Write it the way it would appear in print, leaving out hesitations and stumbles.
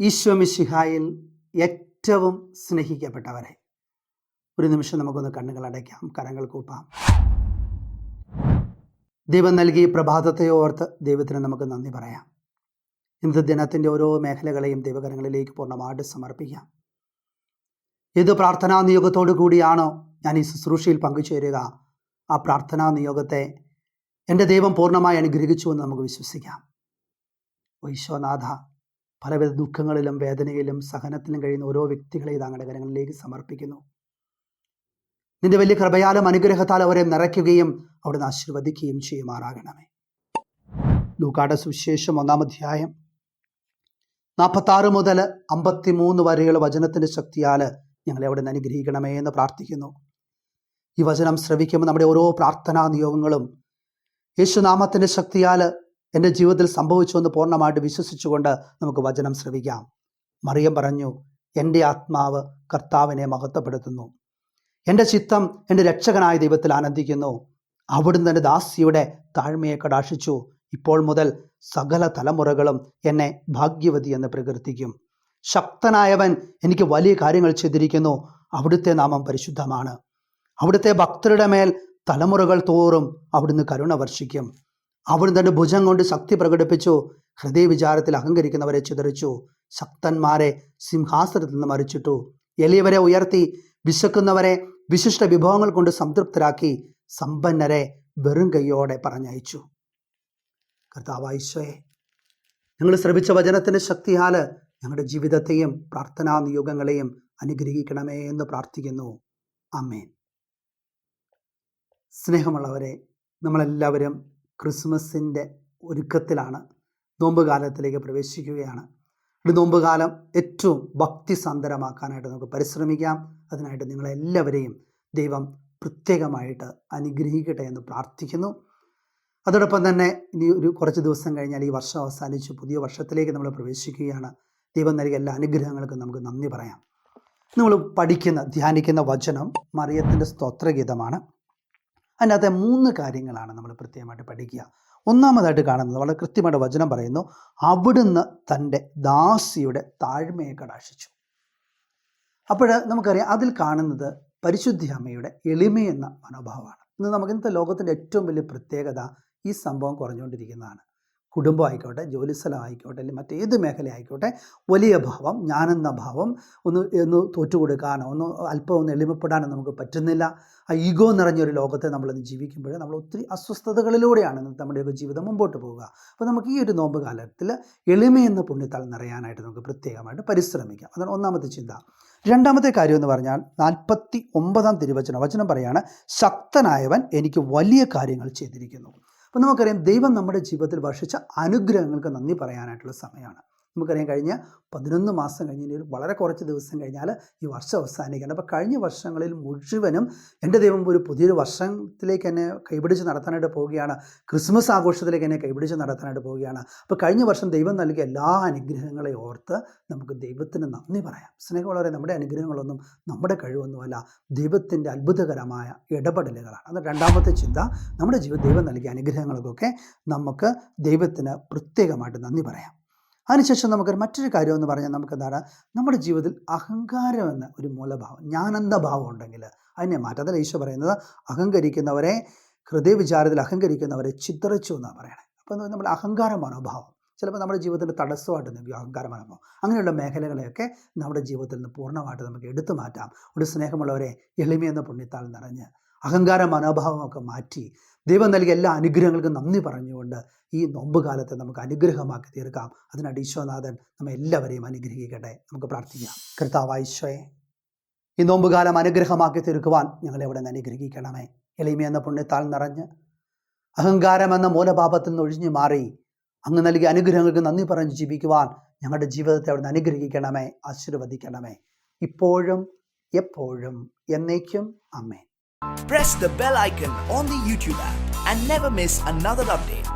ഈശോ മിശിഹായിൽ ഏറ്റവും സ്നേഹിക്കപ്പെട്ടവരെ, ഒരു നിമിഷം നമുക്കൊന്ന് കണ്ണുകൾ അടയ്ക്കാം, കരങ്ങൾ കൂപ്പാം. ദൈവം നൽകിയ പ്രഭാതത്തെ ഓർത്ത് ദൈവത്തിന് നമുക്ക് നന്ദി പറയാം. ഇന്നത്തെ ദിനത്തിൻ്റെ ഓരോ മേഖലകളെയും ദൈവകരങ്ങളിലേക്ക് പൂർണ്ണമായിട്ട് സമർപ്പിക്കാം. ഏത് പ്രാർത്ഥനാ നിയോഗത്തോടു കൂടിയാണോ ഞാൻ ഈ ശുശ്രൂഷയിൽ പങ്കുചേരുക, ആ പ്രാർത്ഥനാ നിയോഗത്തെ എൻ്റെ ദൈവം പൂർണ്ണമായി അനുഗ്രഹിച്ചുവെന്ന് നമുക്ക് വിശ്വസിക്കാം. ഈശോനാഥ, പലവിധ ദുഃഖങ്ങളിലും വേദനയിലും സഹനത്തിലും കഴിയുന്ന ഓരോ വ്യക്തികളെ താങ്കളുടെ കരങ്ങളിലേക്ക് സമർപ്പിക്കുന്നു. നിന്റെ വലിയ കൃപയാലും അനുഗ്രഹത്താൽ അവരെ നിറയ്ക്കുകയും അവിടുന്ന് ആശീർവദിക്കുകയും ചെയ്യുമാറാകണമേ. ലൂക്കായുടെ സുവിശേഷം 1-ാം അധ്യായം 46 മുതൽ 53 വരെയുള്ള വചനത്തിൻ്റെ ശക്തിയാൽ ഞങ്ങളെ അവിടുന്ന് അനുഗ്രഹിക്കണമേ എന്ന് പ്രാർത്ഥിക്കുന്നു. ഈ വചനം ശ്രവിക്കുമ്പോൾ നമ്മുടെ ഓരോ പ്രാർത്ഥനാ നിയോഗങ്ങളും യേശുനാമത്തിൻ്റെ ശക്തിയാൽ എൻ്റെ ജീവിതത്തിൽ സംഭവിച്ചുവെന്ന് പൂർണ്ണമായിട്ട് വിശ്വസിച്ചുകൊണ്ട് നമുക്ക് വചനം ശ്രവിക്കാം. മറിയം പറഞ്ഞു, എൻ്റെ ആത്മാവ് കർത്താവിനെ മഹത്വപ്പെടുത്തുന്നു, എൻ്റെ ചിത്തം എൻ്റെ രക്ഷകനായ ദൈവത്തിൽ ആനന്ദിക്കുന്നു. അവിടുന്ന് എൻ്റെ ദാസിയുടെ താഴ്മയെ കടാക്ഷിച്ചു. ഇപ്പോൾ മുതൽ സകല തലമുറകളും എന്നെ ഭാഗ്യവതി എന്ന് പ്രകീർത്തിക്കും. ശക്തനായവൻ എനിക്ക് വലിയ കാര്യങ്ങൾ ചെയ്തിരിക്കുന്നു. അവിടുത്തെ നാമം പരിശുദ്ധമാണ്. അവിടുത്തെ ഭക്തരുടെ മേൽ തലമുറകൾ തോറും അവിടുന്ന് കരുണ വർഷിക്കും. അവിടുന്ന് തൻ്റെ ഭുജം കൊണ്ട് ശക്തി പ്രകടിപ്പിച്ചു. ഹൃദയവിചാരത്തിൽ അഹങ്കരിക്കുന്നവരെ ചിതറിച്ചു. ശക്തന്മാരെ സിംഹാസനത്തിൽ നിന്ന് മറിച്ചിട്ടു. എളിയവരെ ഉയർത്തി. വിശക്കുന്നവരെ വിശിഷ്ട വിഭവങ്ങൾ കൊണ്ട് സംതൃപ്തരാക്കി. സമ്പന്നരെ വെറും കൈയോടെ പറഞ്ഞയച്ചു. കർത്താവായ ഈശോയെ, ഞങ്ങൾ ശ്രമിച്ച വചനത്തിൻ്റെ ശക്തിയാൽ ഞങ്ങളുടെ ജീവിതത്തെയും പ്രാർത്ഥനാ നിയോഗങ്ങളെയും അനുഗ്രഹിക്കണമേ എന്ന് പ്രാർത്ഥിക്കുന്നു. ആമേൻ. സ്നേഹമുള്ളവരെ, നമ്മളെല്ലാവരും ക്രിസ്മസിൻ്റെ ഒരുക്കത്തിലാണ്. നോമ്പുകാലത്തിലേക്ക് പ്രവേശിക്കുകയാണ്. ഈ നോമ്പുകാലം ഏറ്റവും ഭക്തിസാന്ദ്രമാക്കാനായിട്ട് നമുക്ക് പരിശ്രമിക്കാം. അതിനായിട്ട് നിങ്ങളെല്ലാവരെയും ദൈവം പ്രത്യേകമായിട്ട് അനുഗ്രഹിക്കട്ടെ എന്ന് പ്രാർത്ഥിക്കുന്നു. അതോടൊപ്പം തന്നെ ഇനി കുറച്ച് ദിവസം കഴിഞ്ഞാൽ ഈ വർഷം അവസാനിച്ച് പുതിയ വർഷത്തിലേക്ക് നമ്മൾ പ്രവേശിക്കുകയാണ്. ദൈവം നൽകിയ എല്ലാ അനുഗ്രഹങ്ങൾക്കും നമുക്ക് നന്ദി പറയാം. നമ്മൾ ധ്യാനിക്കുന്ന വചനം മറിയത്തിൻ്റെ സ്തോത്രഗീതമാണ്. അതിനകത്തെ 3 കാര്യങ്ങളാണ് നമ്മൾ പ്രത്യേകമായിട്ട് പഠിക്കുക. ഒന്നാമതായിട്ട് കാണുന്നത് വളരെ കൃത്യമായിട്ട് വചനം പറയുന്നു, അവിടുന്ന് തൻ്റെ ദാസിയുടെ താഴ്മയെ കടാക്ഷിച്ചു. അപ്പോൾ നമുക്കറിയാം, അതിൽ കാണുന്നത് പരിശുദ്ധ അമ്മയുടെ എളിമയെന്ന മനോഭാവമാണ്. ഇന്നത്തെ ലോകത്തിൻ്റെ ഏറ്റവും വലിയ പ്രത്യേകത ഈ സംഭവം കുറഞ്ഞുകൊണ്ടിരിക്കുന്നതാണ്. കുടുംബം ആയിക്കോട്ടെ, ജോലിസ്ഥലം ആയിക്കോട്ടെ, അല്ലെങ്കിൽ മറ്റേത് മേഖല ആയിക്കോട്ടെ, വലിയ ഭാവം, ഞാനെന്ന ഭാവം, ഒന്ന് തോറ്റുകൊടുക്കാനോ അല്പം എളിമപ്പെടാനോ നമുക്ക് പറ്റുന്നില്ല. ആ ഈഗോ നിറഞ്ഞൊരു ലോകത്തെ നമ്മളിന്ന് ജീവിക്കുമ്പോൾ നമ്മൾ ഒത്തിരി അസ്വസ്ഥതകളിലൂടെയാണ് നമ്മുടെയൊക്കെ ജീവിതം മുമ്പോട്ട് പോവുക. അപ്പോൾ നമുക്ക് ഈ ഒരു നോമ്പ് കാലത്തിൽ എളിമയെന്ന പുണ്യത്താൽ നിറയാനായിട്ട് നമുക്ക് പ്രത്യേകമായിട്ട് പരിശ്രമിക്കാം. അതാണ് ഒന്നാമത്തെ ചിന്ത. രണ്ടാമത്തെ കാര്യം എന്ന് പറഞ്ഞാൽ 49-ാം തിരുവചനം പറയാണ്, ശക്തനായവൻ എനിക്ക് വലിയ കാര്യങ്ങൾ ചെയ്തിരിക്കുന്നു. അപ്പോൾ നമുക്കറിയാം, ദൈവം നമ്മുടെ ജീവിതത്തിൽ വർഷിച്ച അനുഗ്രഹങ്ങൾക്ക് നന്ദി പറയാനായിട്ടുള്ള സമയമാണ്. നമുക്കറിയാം, കഴിഞ്ഞ 11 മാസം കഴിഞ്ഞ് വളരെ കുറച്ച് ദിവസം കഴിഞ്ഞാൽ ഈ വർഷം അവസാനിക്കുകയാണ്. അപ്പോൾ കഴിഞ്ഞ വർഷങ്ങളിൽ മുഴുവനും എൻ്റെ ദൈവം ഒരു പുതിയൊരു വർഷത്തിലേക്ക് എന്നെ കൈപിടിച്ച് നടത്താനായിട്ട് പോവുകയാണ്. ക്രിസ്മസ് ആഘോഷത്തിലേക്ക് എന്നെ കൈപിടിച്ച് നടത്താനായിട്ട് പോവുകയാണ്. അപ്പോൾ കഴിഞ്ഞ വർഷം ദൈവം നൽകിയ എല്ലാ അനുഗ്രഹങ്ങളെ ഓർത്ത് നമുക്ക് ദൈവത്തിന് നന്ദി പറയാം. സ്നേഹമുള്ളവരെ, നമ്മുടെ അനുഗ്രഹങ്ങളൊന്നും നമ്മുടെ കഴിവൊന്നുമല്ല, ദൈവത്തിൻ്റെ അത്ഭുതകരമായ ഇടപെടലുകളാണ്. അത് രണ്ടാമത്തെ ചിന്ത. നമ്മുടെ ദൈവം നൽകിയ അനുഗ്രഹങ്ങൾക്കൊക്കെ നമുക്ക് ദൈവത്തിന് പ്രത്യേകമായിട്ട് നന്ദി പറയാം. അതിനുശേഷം നമുക്ക് മറ്റൊരു കാര്യം എന്ന് പറഞ്ഞാൽ നമുക്കെന്താണ്, നമ്മുടെ ജീവിതത്തിൽ അഹങ്കാരം എന്ന ഒരു മൂലഭാവം, ഞാനെന്ന ഭാവം ഉണ്ടെങ്കിൽ അതിനെ മാറ്റാം. അതല്ല ഈശോ പറയുന്നത്, അഹങ്കരിക്കുന്നവരെ, ഹൃദയവിചാരത്തിൽ അഹങ്കരിക്കുന്നവരെ ചിതറിച്ചു എന്നാണ് പറയണത്. അപ്പോൾ നമ്മൾ അഹങ്കാര മനോഭാവം ചിലപ്പോൾ നമ്മുടെ ജീവിതത്തിൻ്റെ തടസ്സമായിട്ട് നിൽക്കും. അഹങ്കാര മനോഭാവം അങ്ങനെയുള്ള മേഖലകളെയൊക്കെ നമ്മുടെ ജീവിതത്തിൽ നിന്ന് പൂർണ്ണമായിട്ട് നമുക്ക് എടുത്തു മാറ്റാം. ഒരു സ്നേഹമുള്ളവരെ, എളിമയെന്ന പുണ്യത്താൽ നിറഞ്ഞ് അഹങ്കാര മനോഭാവമൊക്കെ മാറ്റി ദൈവം നൽകിയ എല്ലാ അനുഗ്രഹങ്ങൾക്കും നന്ദി പറഞ്ഞുകൊണ്ട് ഈ നോമ്പുകാലത്തെ നമുക്ക് അനുഗ്രഹമാക്കി തീർക്കാം. അതിനായിട്ട് ഈശോനാഥൻ നമ്മെ എല്ലാവരെയും അനുഗ്രഹിക്കട്ടെ. നമുക്ക് പ്രാർത്ഥിക്കാം. കർത്താവായ ഈശോയെ, ഈ നോമ്പുകാലം അനുഗ്രഹമാക്കി തീർക്കുവാൻ ഞങ്ങളെ അവിടെ നിന്ന് അനുഗ്രഹിക്കണമേ. എളിമയെന്ന പുണ്യത്താൽ നിറഞ്ഞ് അഹങ്കാരമെന്ന മൂലപാപത്തിൽ നിന്ന് ഒഴിഞ്ഞു മാറി അങ്ങ് നൽകിയ അനുഗ്രഹങ്ങൾക്ക് നന്ദി പറഞ്ഞ് ജീവിക്കുവാൻ ഞങ്ങളുടെ ജീവിതത്തെ അവിടെ നിന്ന് അനുഗ്രഹിക്കണമേ, ആശീർവദിക്കണമേ, ഇപ്പോഴും എപ്പോഴും എന്നേക്കും. ആമേൻ. Press the bell icon on the YouTube app and never miss another update.